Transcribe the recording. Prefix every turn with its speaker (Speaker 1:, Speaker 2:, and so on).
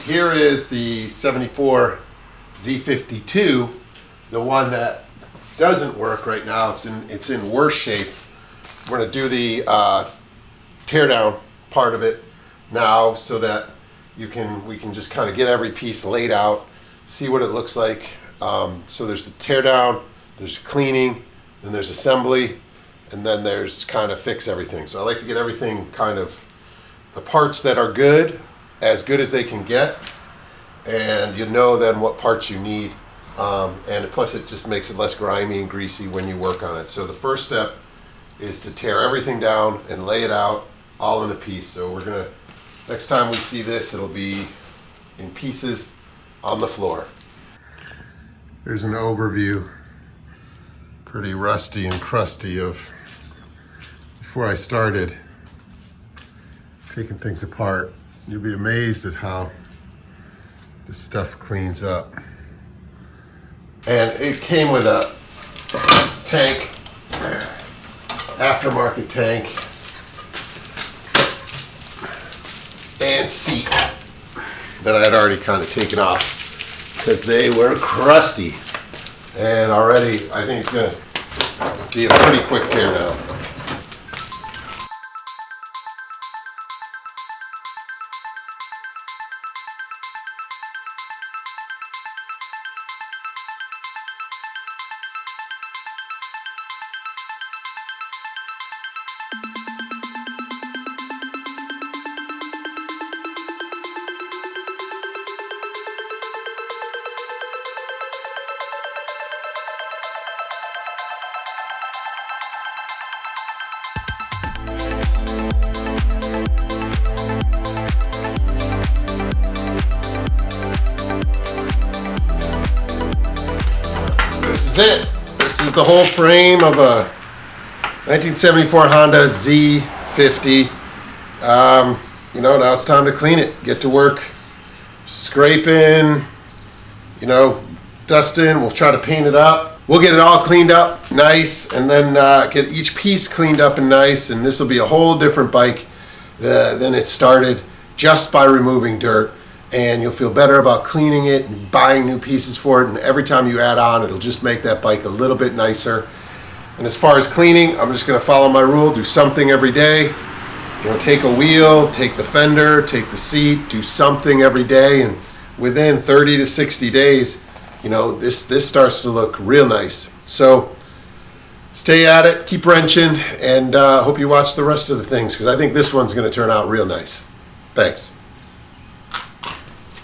Speaker 1: here is the 74 Z52, the one that doesn't work right now. It's in worse shape. We're going to do the teardown part of it now so that we can just kind of get every piece laid out, see what it looks like. So there's the teardown, there's cleaning, then there's assembly, and then there's kind of fix everything. So I like to get everything kind of, the parts that are good as they can get, and you know then what parts you need. And plus it just makes it less grimy and greasy when you work on it. So the first step is to tear everything down and lay it out all in a piece. So we're gonna, next time we see this, it'll be in pieces on the floor. There's an overview, pretty rusty and crusty, of before I started taking things apart. You'll be amazed at how this stuff cleans up. And it came with a tank, aftermarket tank, and seat that I had already kind of taken off because they were crusty. And already I think it's going to be a pretty quick tear down. This is it. This is the whole frame of a 1974 Honda Z50. Now it's time to clean it. Get to work scraping, dusting. We'll try to paint it up. We'll get it all cleaned up nice, and then get each piece cleaned up and nice, and this will be a whole different bike than it started just by removing dirt. And you'll feel better about cleaning it and buying new pieces for it, and every time you add on, it'll just make that bike a little bit nicer. And as far as cleaning, I'm just going to follow my rule, do something every day. Take a wheel, take the fender, take the seat, do something every day, and within 30 to 60 days, this starts to look real nice. So stay at it, keep wrenching, and hope you watch the rest of the things, because I think this one's going to turn out real nice. Thanks.